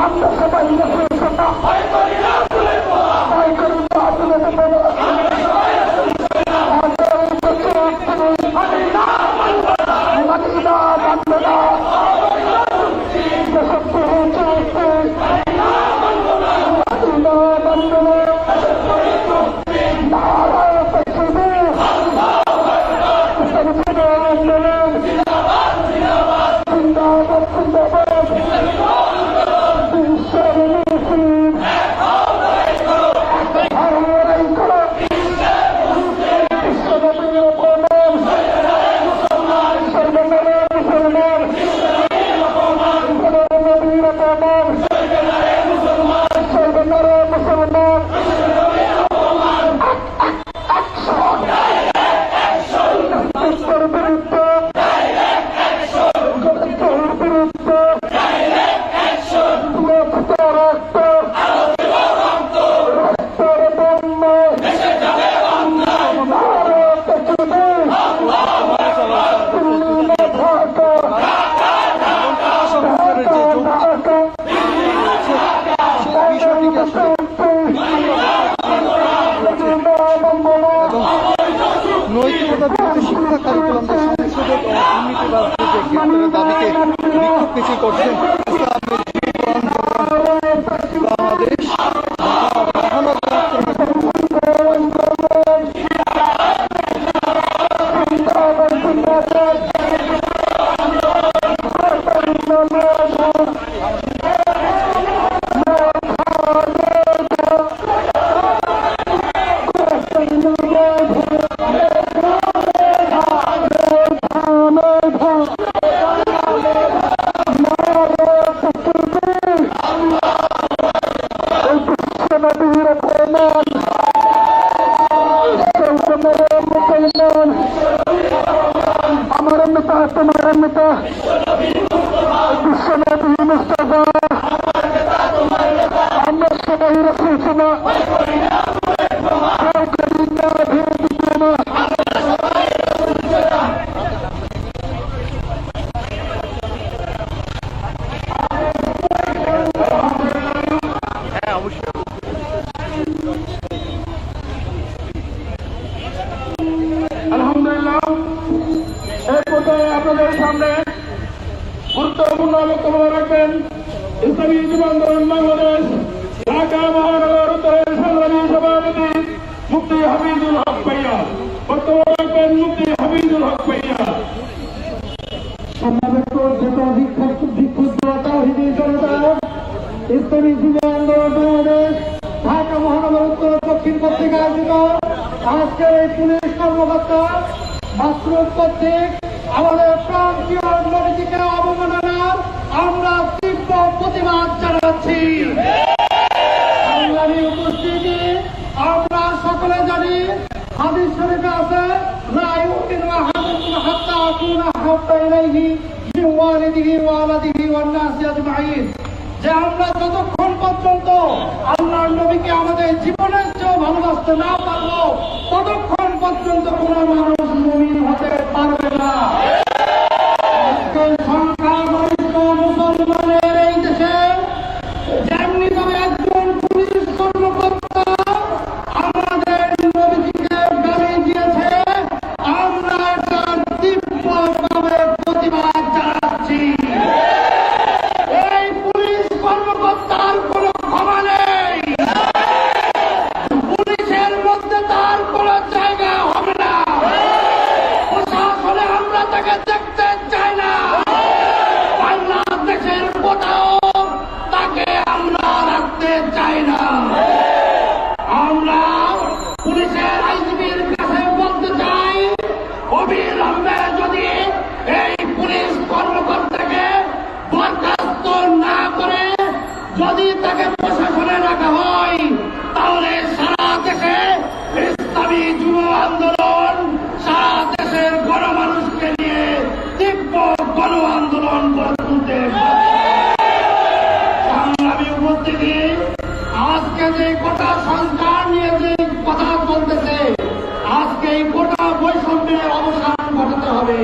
আমরা সবাই নৈতিকতা বিরোধী শিক্ষা কারিকুলাম সংশোধক ও দুর্নীতিবাজদের গ্রেপ্তারের দাবিতে বিক্ষোভ মিছিল করছেন বাংলাদেশ আলহামদুলিল্লাহ এই পর্যায়ে আপনাদের সামনে গুরুত্বপূর্ণ বক্তব্য রাখবেন ইসলামী যুব আন্দোলন বাংলাদেশ ঢাকা মহানগর উত্তরের সংগ্রামী সভাপতি মুফতি হাফিজুল হক ভাইয়া। বক্তব্য রাখবেন মুফতি হাফিজুল হক ভাইয়া। ইসলামী যুব আন্দোলন বাংলাদেশ ঢাকা মহানগর উত্তর দক্ষিণ কর্তৃক আয়োজিত আজকের এই পুলিশ কর্মকর্তা মাসরুফ কর্তৃক আমাদের প্রান্তীয় নদীকে অবমাননার আমরা তীব্র প্রতিবাদ জানাচ্ছি। সংগ্রামী উপস্থিতি, আমরা সকলে জানি হাদিস শরীফে আছে লা ইউমিনু আহাদুকুম হাত্তা আকুনা হাব্বা ইলাইহি মিন ওয়ালিদিহি ওয়া ওয়ালাদিহি ওয়ান নাসি আজমাইন, যে আমরা যতক্ষণ পর্যন্ত আল্লাহর নবীকে আমাদের জীবনের চেয়েও ভালোবাসতে না পারবো ততক্ষণ পর্যন্ত কোন মানুষ মুমিন হতে পারবে না। সংখ্যাগরিষ্ঠ মুসলমানের এই দেশে যেমনি ভাবে একজন পুলিশ কর্মকর্তা আমাদের নবীকে গালি দিয়েছে, আমরা এটা তীব্রভাবে প্রতিবাদ জানাচ্ছি। এই পুলিশ কর্মকর্তার কোনো ক্ষমা নেই, পুলিশের মধ্যে তার কোনো জায়গা হবে না, প্রশাসনে আমরা তাকে দেখতে চাই না, বাংলাদেশের কোথাও তাকে আমরা রাখতে চাই না। আমরা পুলিশের আইজিপির কাছে বলতে চাই, অবিলম্বে যদি এই পুলিশ কর্মকর্তাকে বরখাস্ত না করে যদি তাকে প্রশাসনে রাখা হয়, তাহলে সারা দেশে ইসলামী যুব আন্দোলন সারা দেশের গণমানুষকে নিয়ে তীব্র গণ আন্দোলন গড়ে তুলতে পারে। সংগ্রামী উপস্থিতি, আজকে যে গোটা সংস্কার নিয়ে যে কথা চলতেছে, আজকে এই গোটা বৈষম্যের অবসান ঘটাতে হবে।